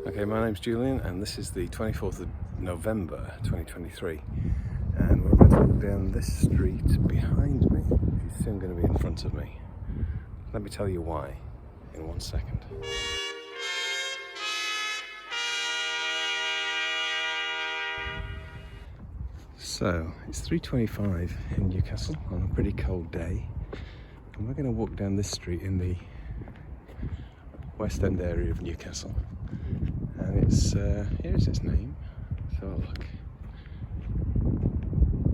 Okay, my name's Julian and this is the 24th of November 2023 and we're about to walk down this street behind me, which is soon going to be in front of me. Let me tell you why in 1 second. So, it's 3:25 in Newcastle on a pretty cold day and we're going to walk down this street in the West End area of Newcastle. And it's, here's its name, so look,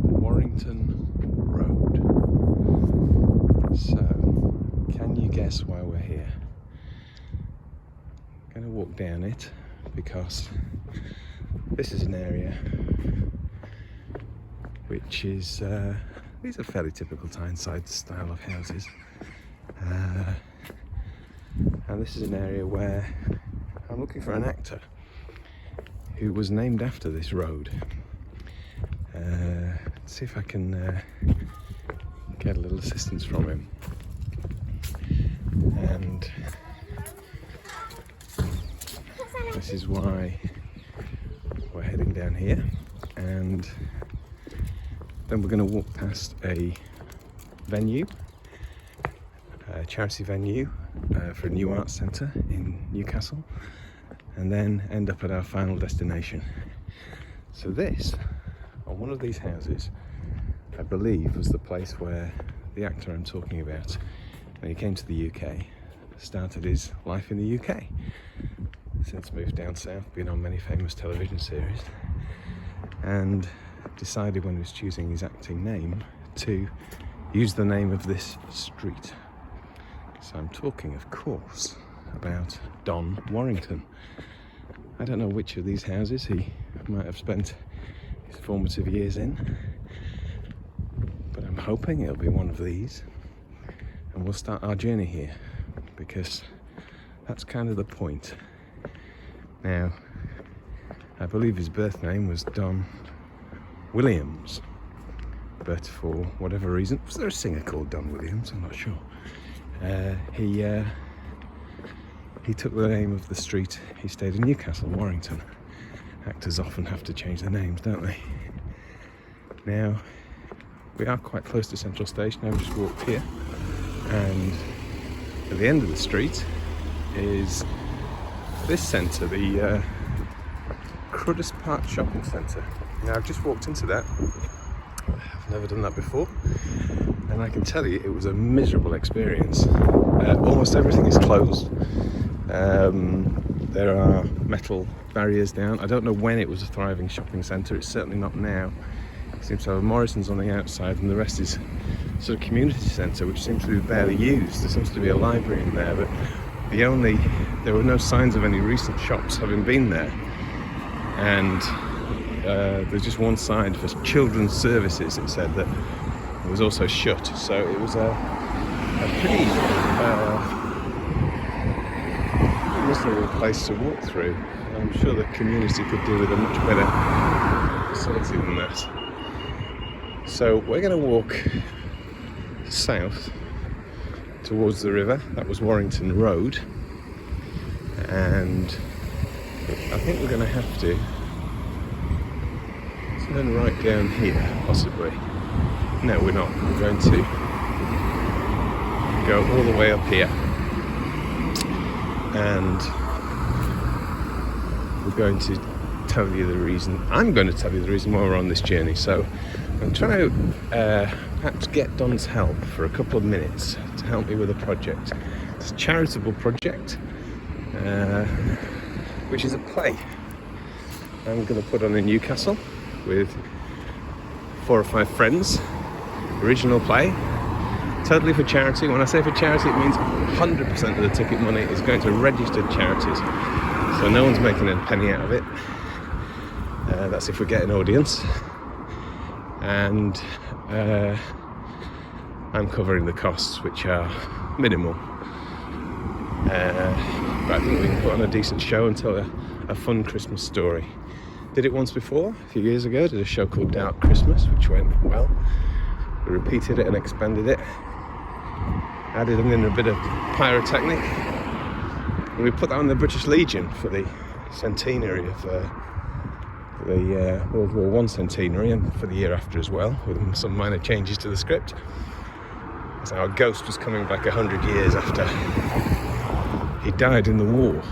Warrington Road. So, can you guess why we're here? I'm going to walk down it because this is an area which is, these are fairly typical Tyneside style of houses. And this is an area where I'm looking for an actor who was named after this road. Let's see if I can get a little assistance from him. And this is why we're heading down here. And then we're going to walk past a venue, a charity venue for a new arts centre in Newcastle, and then end up at our final destination. So this, on one of these houses, I believe was the place where the actor I'm talking about, when he came to the UK, started his life in the UK. Since moved down south, been on many famous television series, and decided when he was choosing his acting name to use the name of this street. So I'm talking, of course, about Don Warrington. I don't know which of these houses he might have spent his formative years in, but I'm hoping it'll be one of these, and we'll start our journey here, because that's kind of the point. Now, I believe his birth name was Don Williams, but for whatever reason, was there a singer called Don Williams? I'm not sure. He took the name of the street he stayed in Newcastle, Warrington. Actors often have to change their names, don't they? Now, we are quite close to Central Station. I've just walked here, and at the end of the street is this centre, the Cruddas Park Shopping Centre. Now, I've just walked into that. I've never done that before, and I can tell you it was a miserable experience. Almost everything is closed. There are metal barriers down. I don't know when it was a thriving shopping centre. It's certainly not now. It seems to have a Morrison's on the outside, and the rest is sort of community centre, which seems to be barely used. There seems to be a library in there, but there were no signs of any recent shops having been there. And there's just one sign for children's services, it said, that it was also shut. So it was a pretty miserable place to walk through. I'm sure the community could do with a much better facility than that. So we're going to walk south towards the river. That was Warrington Road, and I think we're going to have to turn right down here, possibly. No, we're not. We're going to go all the way up here, and we're going to tell you the reason. I'm going to tell you the reason why we're on this journey. So I'm trying to perhaps get Don's help for a couple of minutes to help me with a project. It's a charitable project, which is a play I'm going to put on in Newcastle with 4 or 5 friends. Original play, totally for charity. When I say for charity, it means 100% of the ticket money is going to registered charities, so no one's making a penny out of it. That's if we get an audience, and I'm covering the costs, which are minimal, but I think we can put on a decent show and tell a fun Christmas story. Did it once before, a few years ago, did a show called Dark Christmas, which went well. We repeated it and expanded it, added in a bit of pyrotechnic, and we put that on the British Legion for the centenary of the World War I centenary, and for the year after as well, with some minor changes to the script. So our ghost was coming back 100 years after he died in the war.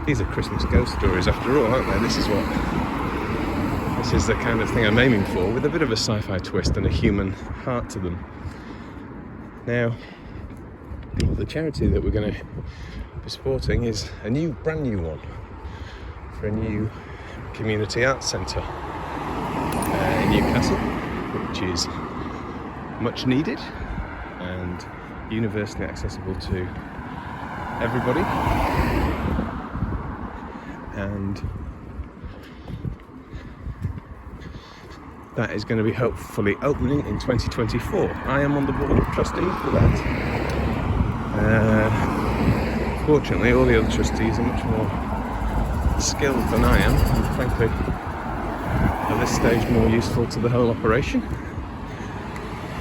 These are Christmas ghost stories after all, aren't they? This is the kind of thing I'm aiming for, with a bit of a sci-fi twist and a human heart to them. Now, the charity that we're going to be supporting is a brand new one for a new community arts centre in Newcastle, which is much needed and universally accessible to everybody. And that is going to be hopefully opening in 2024. I am on the board of trustees for that. Fortunately, all the other trustees are much more skilled than I am, and frankly, at this stage, more useful to the whole operation.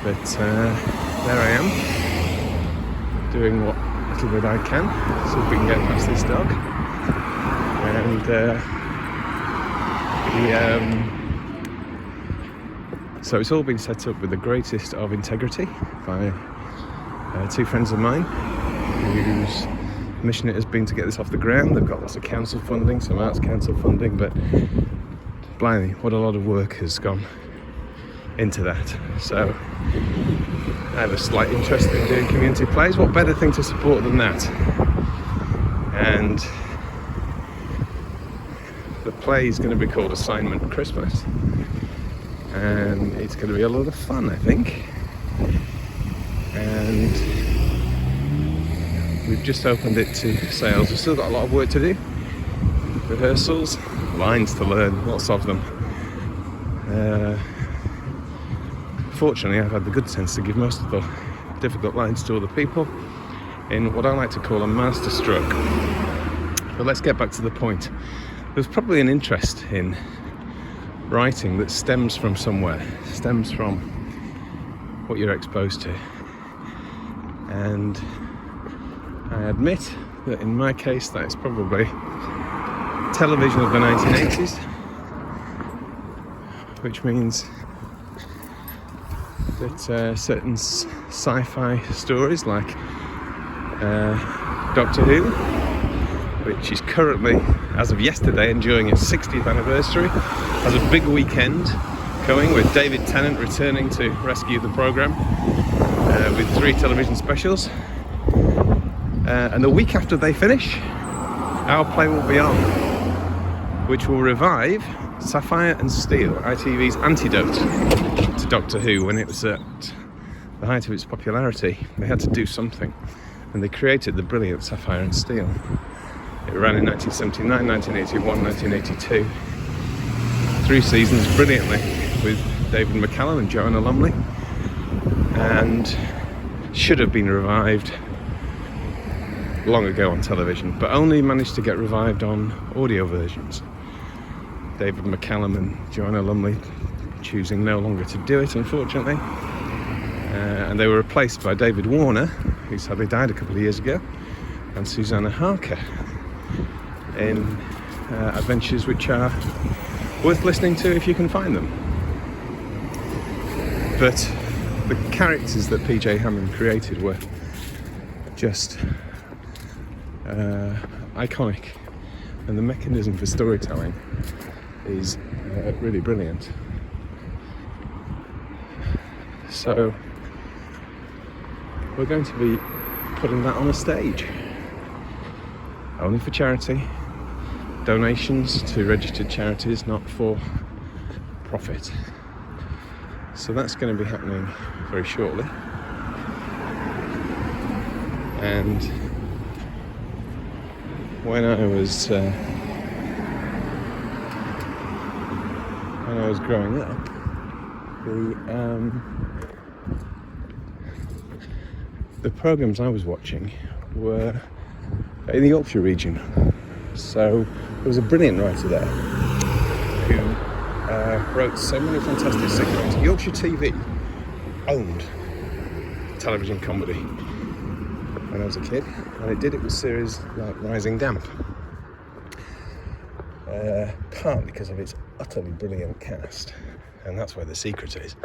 But there I am, doing what little bit I can, see if we can get past this dog. And so it's all been set up with the greatest of integrity by two friends of mine, whose mission it has been to get this off the ground. They've got lots of council funding, some arts council funding, but blimey, what a lot of work has gone into that. So I have a slight interest in doing community plays. What better thing to support than that? And the play is going to be called Assignment Christmas, and it's going to be a lot of fun, I think. And we've just opened it to sales. We've still got a lot of work to do, rehearsals, lines to learn, lots of them. Fortunately, I've had the good sense to give most of the difficult lines to other people in what I like to call a master stroke. But let's get back to the point. There's probably an interest in writing that stems from somewhere, stems from what you're exposed to. And I admit that in my case, that is probably television of the 1980s, which means that certain sci-fi stories like Doctor Who, which is currently, as of yesterday, enjoying its 60th anniversary, has a big weekend coming with David Tennant returning to rescue the programme with 3 television specials. And the week after they finish, our play will be on, which will revive Sapphire and Steel, ITV's antidote to Doctor Who when it was at the height of its popularity. They had to do something, and they created the brilliant Sapphire and Steel. It ran in 1979, 1981, 1982. 3 seasons brilliantly with David McCallum and Joanna Lumley, and should have been revived long ago on television, but only managed to get revived on audio versions. David McCallum and Joanna Lumley choosing no longer to do it, unfortunately. And they were replaced by David Warner, who sadly died a couple of years ago, and Susanna Harker in adventures which are worth listening to if you can find them. But the characters that PJ Hammond created were just iconic, and the mechanism for storytelling is really brilliant. So we're going to be putting that on a stage, only for charity, donations to registered charities, not for profit. So that's going to be happening very shortly. And when I was growing up, the programs I was watching were in the Yorkshire region. So there was a brilliant writer there who wrote so many fantastic sitcoms. Yorkshire TV owned television comedy when I was a kid, and it did it with series like Rising Damp. partly because of its utterly brilliant cast, and that's where the secret is,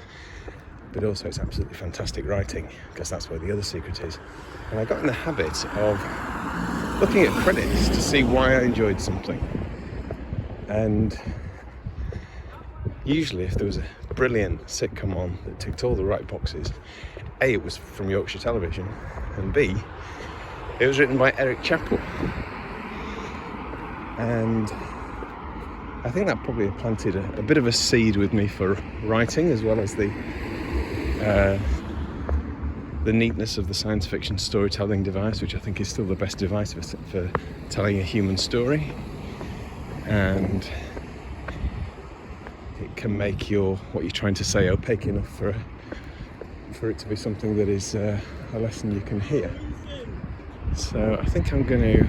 but also it's absolutely fantastic writing, because that's where the other secret is. And I got in the habit of looking at credits to see why I enjoyed something, and usually if there was a brilliant sitcom on that ticked all the right boxes, A, it was from Yorkshire Television, and B, it was written by Eric Chappell. And I think that probably planted a bit of a seed with me for writing, as well as the neatness of the science fiction storytelling device, which I think is still the best device for telling a human story. And it can make what you're trying to say opaque enough for it to be something that is a lesson you can hear. So I think I'm going to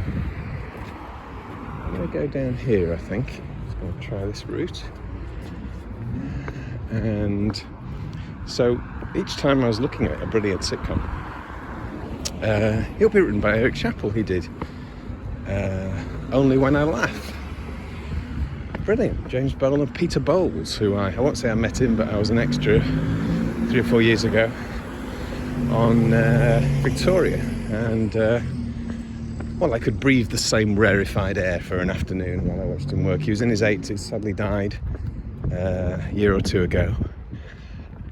go down here. I think I'm just going to try this route. And so each time I was looking at a brilliant sitcom, it'll be written by Eric Chappell. He did Only When I Laugh. Brilliant. James Boland, Peter Bowles, who I won't say I met him, but I was an extra 3 or 4 years ago on Victoria, and I could breathe the same rarefied air for an afternoon while I watched him work. He was in his 80s, sadly died a year or two ago,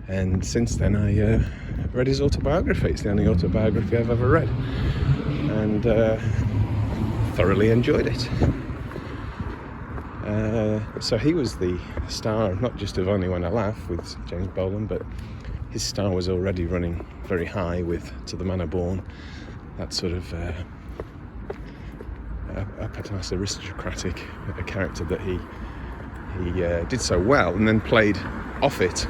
and since then I read his autobiography. It's the only autobiography I've ever read, and thoroughly enjoyed it. So he was the star, not just of Only When I Laugh with James Boland, but his star was already running very high with To the Manor Born, that sort of upper-class aristocratic character that he did so well, and then played off it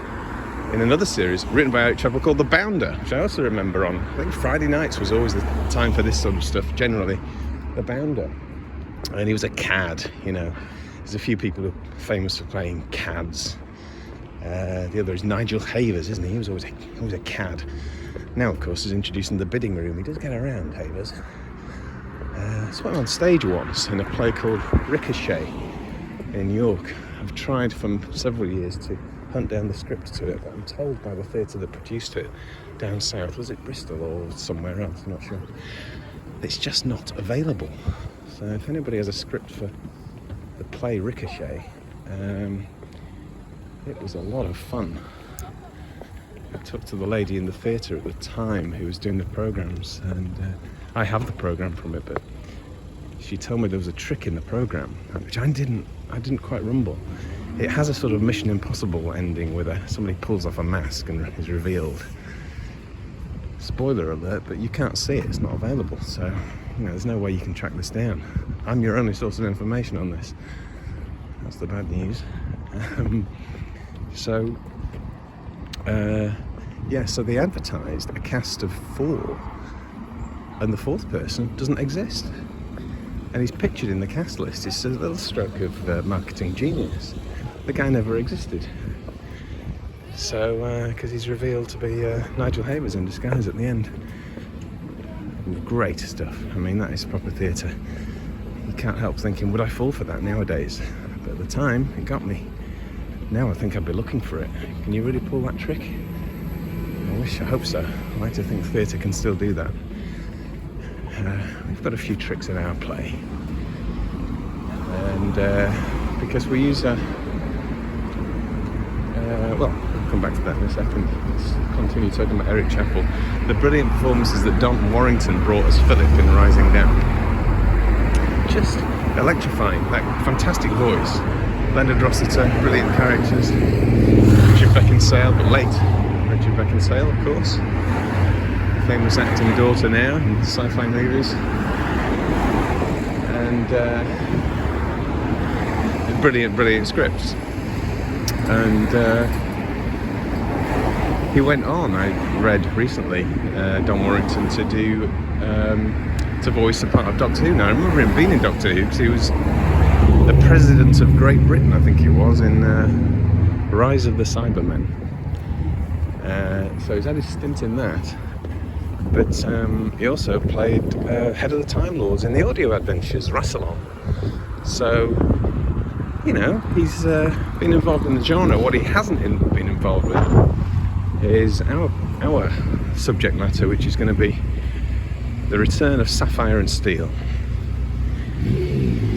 in another series written by Eric Chappell called The Bounder, which I also remember on, I think Friday nights was always the time for this sort of stuff, generally. The Bounder. And he was a cad, you know. There's a few people who are famous for playing cads. The other is Nigel Havers, isn't he? He was always a cad. Now, of course, he's introducing the bidding room. He does get around, Havers. I saw him on stage once in a play called Ricochet in York. I've tried for several years to hunt down the script to it, but I'm told by the theatre that produced it down south, was it Bristol or somewhere else, I'm not sure, it's just not available. So if anybody has a script for the play Ricochet, it was a lot of fun. I talked to the lady in the theatre at the time who was doing the programmes, and I have the programme from it, but she told me there was a trick in the programme, which I didn't quite rumble. It has a sort of Mission Impossible ending where somebody pulls off a mask and is revealed. Spoiler alert, but you can't see it, it's not available, so there's no way you can track this down. I'm your only source of information on this. That's the bad news. So they advertised a cast of 4, and the 4th person doesn't exist. And he's pictured in the cast list. It's a little stroke of marketing genius. The guy never existed. So, because he's revealed to be Nigel Havers in disguise at the end. Great stuff. I mean, that is proper theatre. You can't help thinking, would I fall for that nowadays? But at the time, it got me. Now I think I'd be looking for it. Can you really pull that trick? I hope so. I like to think theatre can still do that. We've got a few tricks in our play. And because we use we'll come back to that in a second. Let's continue talking about Eric Chappell. The brilliant performances that Don Warrington brought as Philip in Rising Down. Just electrifying. That fantastic voice. Leonard Rossiter, brilliant characters. Richard Beckinsale, but late Richard Beckinsale, of course. Famous acting daughter now in sci-fi movies. And brilliant scripts. And he went on, I read recently, Don Warrington, to voice a part of Doctor Who. Now, I remember him being in Doctor Who because he was the President of Great Britain, I think he was, in Rise of the Cybermen. So he's had his stint in that. But he also played Head of the Time Lords in the audio adventures, Rassilon. So you know, he's been involved in the genre. What he hasn't been involved with is our subject matter, which is going to be the return of Sapphire and Steel.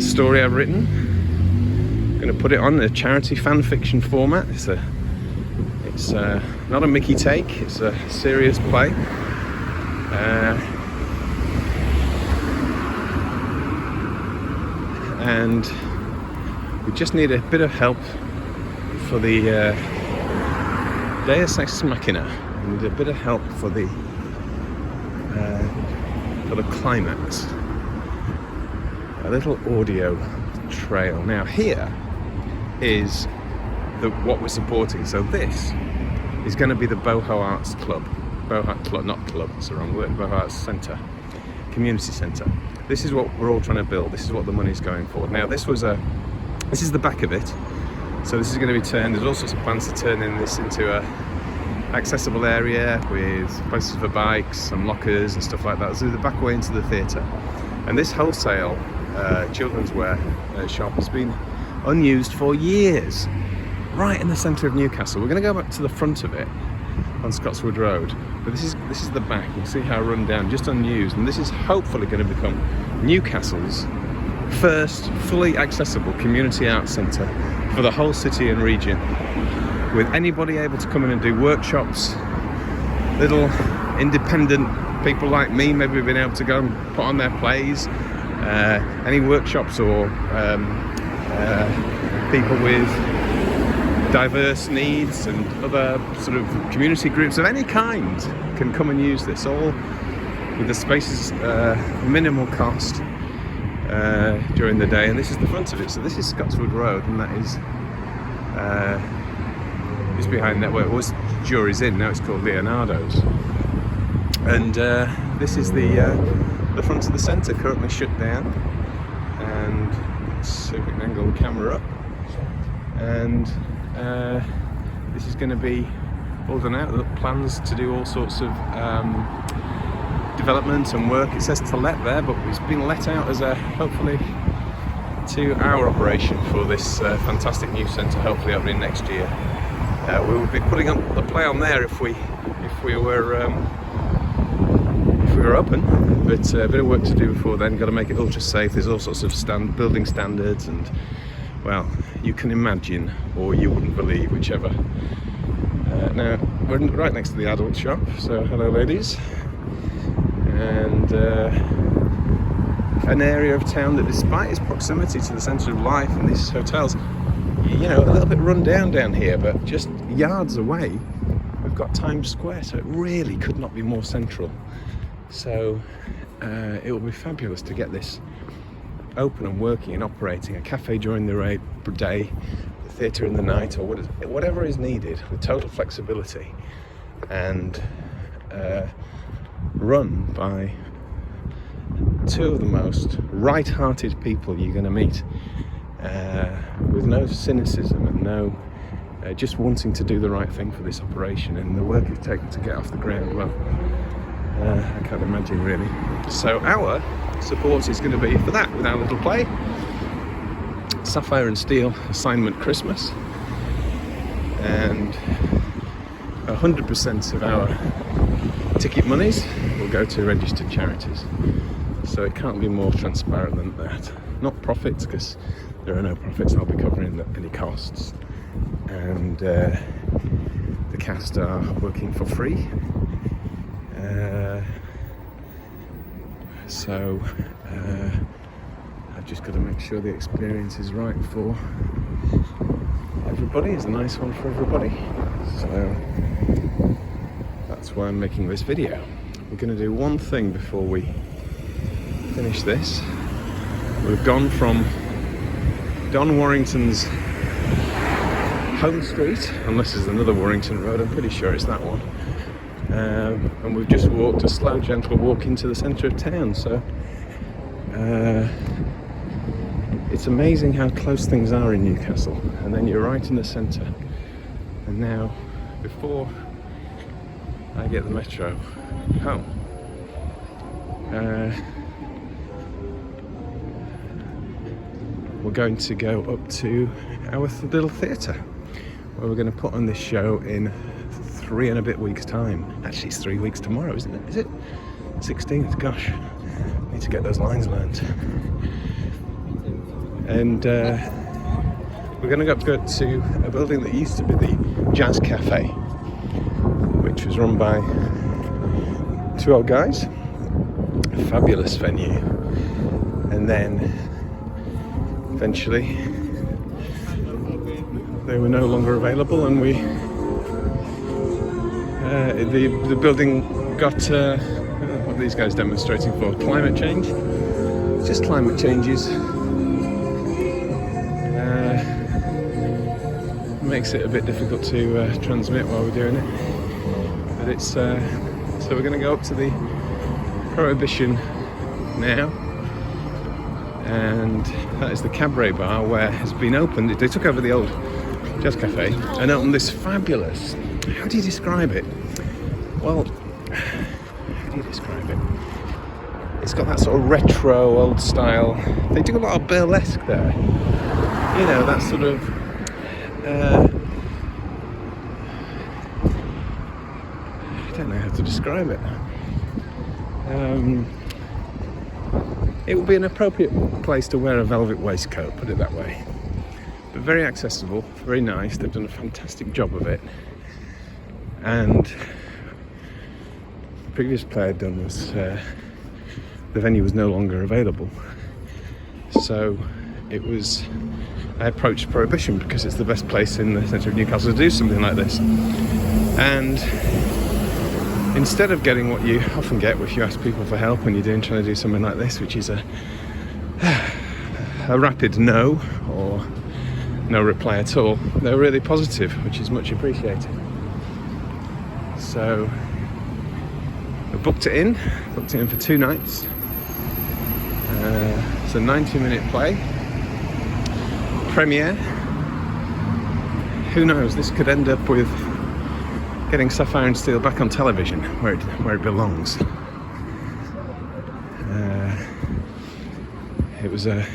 Story I've written. I'm going to put it on a charity fan fiction format. It's not a Mickey take. It's a serious play. And we just need a bit of help for the Deus Ex Machina. We need a bit of help for the climax. A little audio trail. Now here is what we're supporting. So this is going to be the Boho Arts Club. Not club, it's the wrong word. Boho Arts Centre, community centre. This is what we're all trying to build. This is what the money's going for. Now this is the back of it. So this is going to be turned. There's all sorts of plans to turn this into a accessible area with places for bikes and lockers and stuff like that. This is the back way into the theatre. And this wholesale children's wear shop has been unused for years, right in the centre of Newcastle. We're going to go back to the front of it on Scotswood Road, but this is the back. You can see how run down, just unused, and this is hopefully going to become Newcastle's first fully accessible community arts centre for the whole city and region, with anybody able to come in and do workshops, little independent people like me maybe being able to go and put on their plays, any workshops or people with diverse needs and other sort of community groups of any kind can come and use this, all with the spaces minimal cost during the day. And this is the front of it. So this is Scotswood Road, and that is just behind that where it was Jury's Inn. Now it's called Leonardo's. And this is the front of the centre, currently shut down. And let's see if we can angle the camera up. And this is going to be all done out. Look, plans to do all sorts of development and work. It says to let there, but it's been let out as a hopefully 2-hour operation for this fantastic new centre, hopefully opening next year. We would be putting up the play on there if we were open, but a bit of work to do before then. Got to make it ultra safe. There's all sorts of building standards, and well, you can imagine or you wouldn't believe, whichever. Now we're right next to the adult shop, so hello ladies, and an area of town that, despite its proximity to the centre of life and these hotels, you know, a little bit run down here, but just yards away we've got Times Square, so it really could not be more central. So it will be fabulous to get this open and working and operating, a cafe during the day, the theatre in the night, or whatever is needed, with total flexibility, and run by two of the most right-hearted people you're going to meet, with no cynicism and no just wanting to do the right thing for this operation. And the work it's taken to get off the ground, well, I can't imagine really. So our support is going to be for that, with our little play, Sapphire and Steel Assignment Christmas, and 100% of our ticket monies will go to registered charities. So it can't be more transparent than that. Not profits, because there are no profits. I'll be covering any costs, and the cast are working for free. So I've just got to make sure the experience is right for everybody. It's a nice one for everybody. So that's why I'm making this video. We're going to do one thing before we finish this. We've gone from Don Warrington's home street, unless there's another Warrington road, I'm pretty sure it's that one. And we've just walked a slow, gentle walk into the centre of town. So it's amazing how close things are in Newcastle, and then you're right in the centre. And now, before I get the metro home, we're going to go up to our little theatre where we're going to put on this show in 3 and a bit weeks' time. Actually, it's 3 weeks tomorrow, isn't it? Is it? 16th, gosh. Need to get those lines learnt. And we're going to go to a building that used to be the Jazz Cafe, which was run by 2 old guys. A fabulous venue. And then eventually they were no longer available, and the building got what are these guys demonstrating for? Climate change. Just climate changes. Makes it a bit difficult to transmit while we're doing it. But it's so we're going to go up to the Prohibition now, and that is the Cabaret bar where has been opened. They took over the old Jazz Cafe and opened this fabulous, how do you describe it? Well, how do you describe it? It's got that sort of retro old style. They do a lot of burlesque there. You know, that sort of I don't know how to describe it. It would be an appropriate place to wear a velvet waistcoat, put it that way. But very accessible, very nice. They've done a fantastic job of it. And the previous play I'd done was the venue was no longer available. So I approached Prohibition because it's the best place in the centre of Newcastle to do something like this. And instead of getting what you often get if you ask people for help when you're trying to do something like this, which is a rapid no or no reply at all, they're really positive, which is much appreciated. So I booked it in for 2 nights. It's a 90-minute play. Premiere. Who knows, this could end up with getting Sapphire and Steel back on television where it belongs. It was the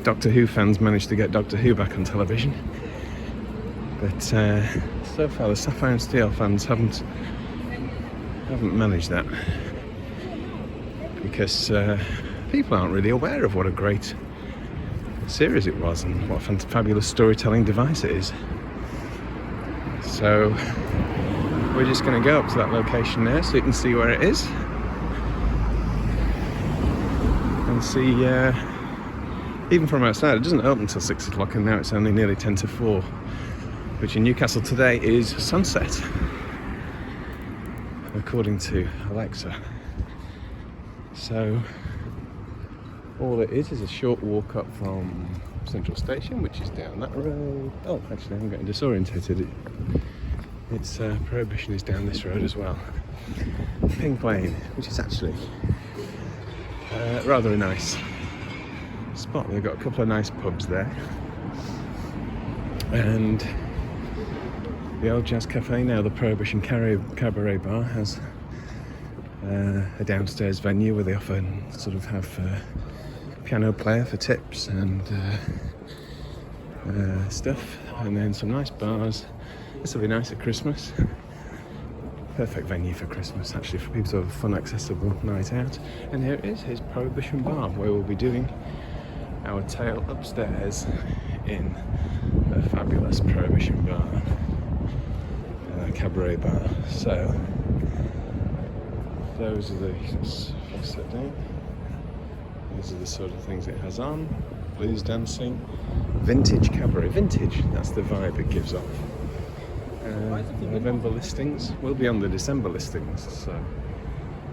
Doctor Who fans managed to get Doctor Who back on television, but so far the Sapphire and Steel fans haven't managed that, because people aren't really aware of what a great series it was and what a fabulous storytelling device it is. So we're just going to go up to that location there so you can see where it is and see, even from outside, it doesn't open until 6 o'clock, and now it's only nearly 10 to 4, which in Newcastle today is sunset, according to Alexa. So all it is a short walk up from Central Station, which is down that road. Oh, actually, I'm getting disorientated. It's Prohibition is down this road as well. Pink Lane, which is actually rather a nice spot. They've got a couple of nice pubs there, and the old Jazz Cafe, now the Prohibition Cabaret bar, has a downstairs venue where they often sort of have piano player for tips and stuff, and then some nice bars. This will be nice at Christmas. Perfect venue for Christmas, actually, for people to have a fun, accessible night out. And here it is, his Prohibition bar, where we'll be doing our tale upstairs in a fabulous Prohibition bar, Cabaret bar. So those are let's sit down. These are the sort of things it has on. Blues dancing, vintage cabaret. Vintage, that's the vibe it gives off. November listings will be on the December listings, so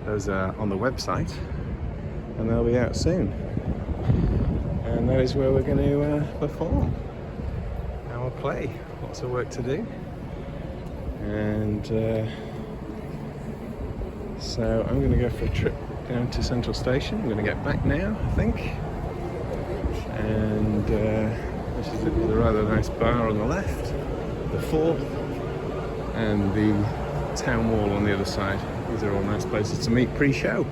those are on the website and they'll be out soon. And that is where we're going to perform our play. Lots of work to do. And so I'm going to go for a trip down to Central Station. I'm going to get back now, I think. And this is the rather nice bar on the left, the Four, and the town wall on the other side. These are all nice places to meet pre-show.